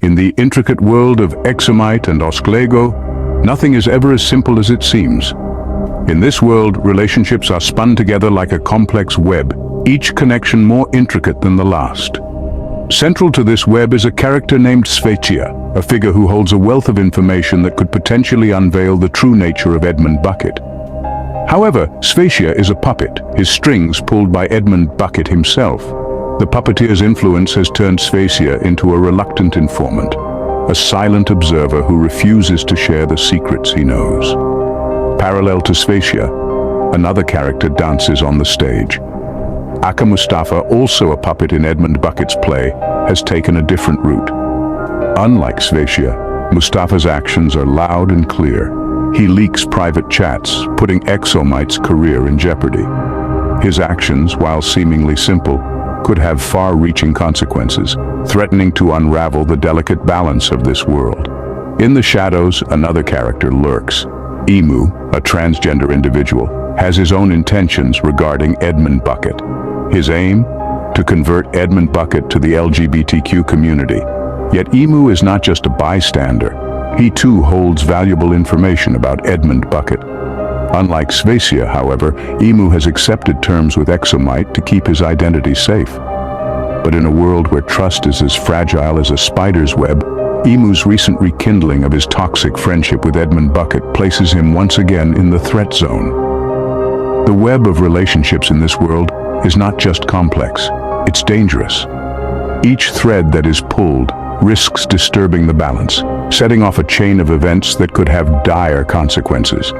In the intricate world of Exomite and Osklego, nothing is ever as simple as it seems. In this world, relationships are spun together like a complex web, each connection more intricate than the last. Central to this web is a character named Svetia, a figure who holds a wealth of information that could potentially unveil the true nature of Edmund Bucket. However, Svetia is a puppet, his strings pulled by Edmund Bucket himself. The puppeteer's influence has turned Svetia into a reluctant informant, a silent observer who refuses to share the secrets he knows. Parallel to Svetia, another character dances on the stage. Aka Mustafa, also a puppet in Edmund Bucket's play, has taken a different route. Unlike Svetia, Mustafa's actions are loud and clear. He leaks private chats, putting Exomite's career in jeopardy. His actions, while seemingly simple, could have far-reaching consequences, threatening to unravel the delicate balance of this world. In the shadows, another character lurks. Emu, a transgender individual, has his own intentions regarding Edmund Bucket. His aim? To convert Edmund Bucket to the LGBTQ community. Yet Emu is not just a bystander. He too holds valuable information about Edmund Bucket. Unlike Svetia, however, Emu has accepted terms with Exomite to keep his identity safe. But in a world where trust is as fragile as a spider's web, Emu's recent rekindling of his toxic friendship with Edmund Bucket places him once again in the threat zone. The web of relationships in this world is not just complex, it's dangerous. Each thread that is pulled risks disturbing the balance, setting off a chain of events that could have dire consequences.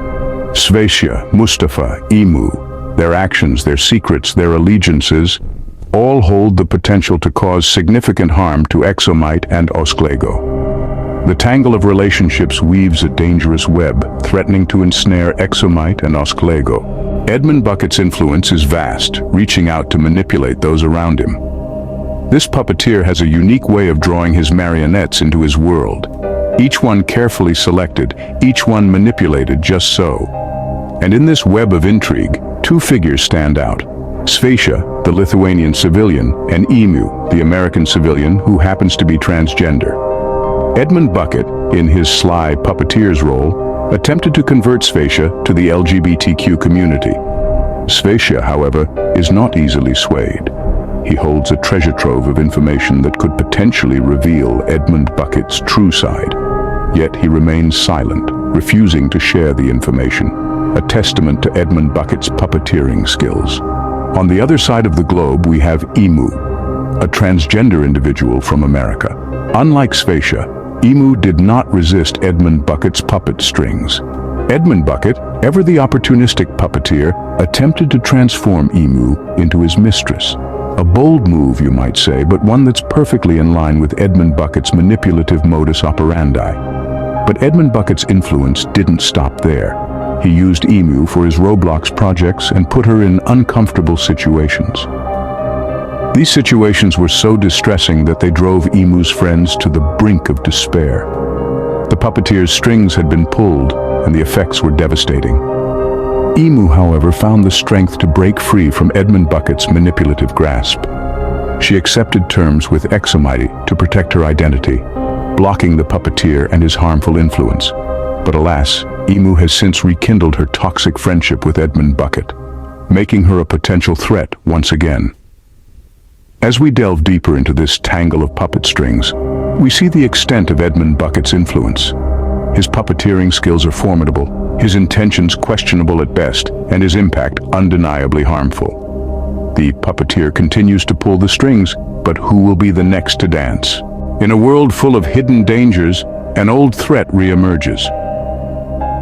Svetia, Mustafa, Emu, their actions, their secrets, their allegiances, all hold the potential to cause significant harm to Exomite and Osklego. The tangle of relationships weaves a dangerous web, threatening to ensnare Exomite and Osklego. Edmund Bucket's influence is vast, reaching out to manipulate those around him. This puppeteer has a unique way of drawing his marionettes into his world. Each one carefully selected, each one manipulated just so. And in this web of intrigue, two figures stand out. Svetia, the Lithuanian civilian, and Emu, the American civilian who happens to be transgender. Edmund Bucket, in his sly puppeteer's role, attempted to convert Svetia to the LGBTQ community. Svetia, however, is not easily swayed. He holds a treasure trove of information that could potentially reveal Edmund Bucket's true side. Yet he remains silent, refusing to share the information, a testament to Edmund Bucket's puppeteering skills. On the other side of the globe, we have Emu, a transgender individual from America. Unlike Svetia, Emu did not resist Edmund Bucket's puppet strings. Edmund Bucket, ever the opportunistic puppeteer, attempted to transform Emu into his mistress. A bold move, you might say, but one that's perfectly in line with Edmund Bucket's manipulative modus operandi. But Edmund Bucket's influence didn't stop there. He used Emu for his Roblox projects and put her in uncomfortable situations. These situations were so distressing that they drove Emu's friends to the brink of despair. The puppeteer's strings had been pulled, and the effects were devastating. Emu, however, found the strength to break free from Edmund Bucket's manipulative grasp. She accepted terms with Exomite to protect her identity, blocking the puppeteer and his harmful influence. But alas, Emu has since rekindled her toxic friendship with Edmund Bucket, making her a potential threat once again. As we delve deeper into this tangle of puppet strings, we see the extent of Edmund Bucket's influence. His puppeteering skills are formidable, his intentions questionable at best, and his impact undeniably harmful. The puppeteer continues to pull the strings, but who will be the next to dance? In a world full of hidden dangers, an old threat reemerges.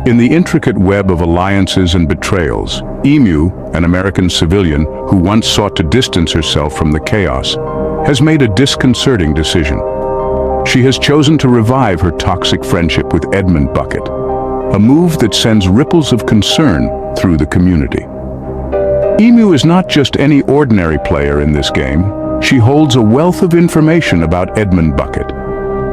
In the intricate web of alliances and betrayals, Emu, an American civilian who once sought to distance herself from the chaos, has made a disconcerting decision. She has chosen to revive her toxic friendship with Edmund Bucket, a move that sends ripples of concern through the community. Emu is not just any ordinary player in this game. She holds a wealth of information about Edmund Bucket,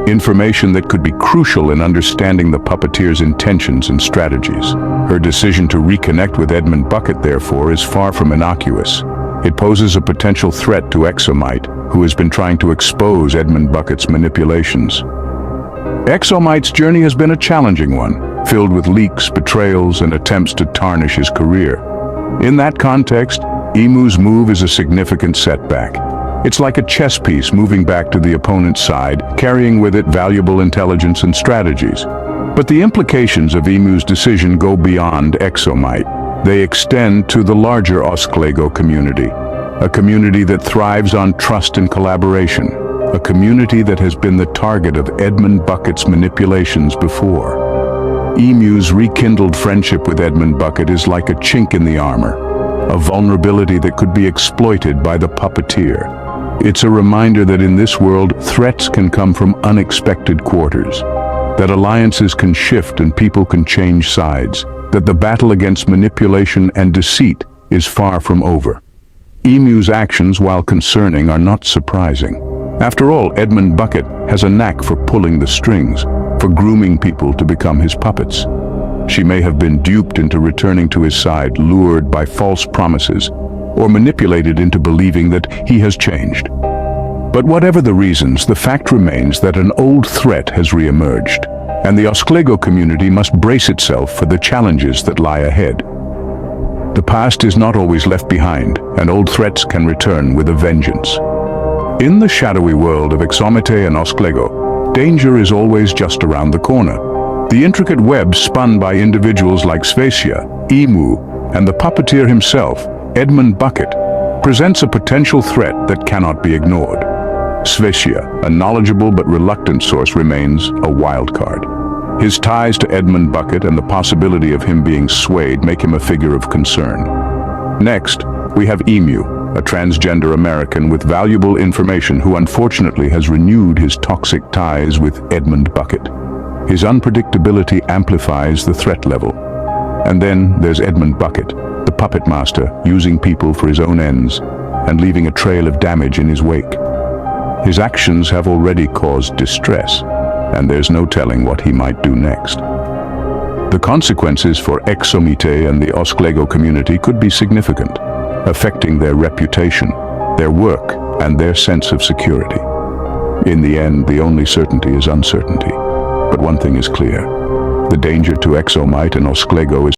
information that could be crucial in understanding the puppeteer's intentions and strategies. Her decision to reconnect with Edmund Bucket, therefore, is far from innocuous. It poses a potential threat to Exomite, who has been trying to expose Edmund Bucket's manipulations. Exomite's journey has been a challenging one, filled with leaks, betrayals, and attempts to tarnish his career. In that context, Emu's move is a significant setback. It's like a chess piece moving back to the opponent's side, carrying with it valuable intelligence and strategies. But the implications of Emu's decision go beyond Exomite. They extend to the larger Osklego community, a community that thrives on trust and collaboration, a community that has been the target of Edmund Bucket's manipulations before. Emu's rekindled friendship with Edmund Bucket is like a chink in the armor, a vulnerability that could be exploited by the puppeteer. It's a reminder that in this world, threats can come from unexpected quarters, that alliances can shift and people can change sides, that the battle against manipulation and deceit is far from over. Emu's actions, while concerning, are not surprising. After all, Edmund Bucket has a knack for pulling the strings, for grooming people to become his puppets. She may have been duped into returning to his side, lured by false promises, or manipulated into believing that he has changed. But whatever the reasons, the fact remains that an old threat has re-emerged, and the Osklego community must brace itself for the challenges that lie ahead. The past is not always left behind, and old threats can return with a vengeance. In the shadowy world of Exomite and Osklego, danger is always just around the corner. The intricate web spun by individuals like Svesia, Emu, and the puppeteer himself, Edmund Bucket, presents a potential threat that cannot be ignored. Svesia, a knowledgeable but reluctant source, remains a wild card. His ties to Edmund Bucket and the possibility of him being swayed make him a figure of concern. Next, we have Emu, a transgender American with valuable information who unfortunately has renewed his toxic ties with Edmund Bucket. His unpredictability amplifies the threat level. And then there's Edmund Bucket, the puppet master, using people for his own ends and leaving a trail of damage in his wake. His actions have already caused distress, and there's no telling what he might do next. The consequences for Exomite and the Osklego community could be significant, affecting their reputation, their work, and their sense of security. In the end, the only certainty is uncertainty. But one thing is clear: the danger to Exomite and Osklego is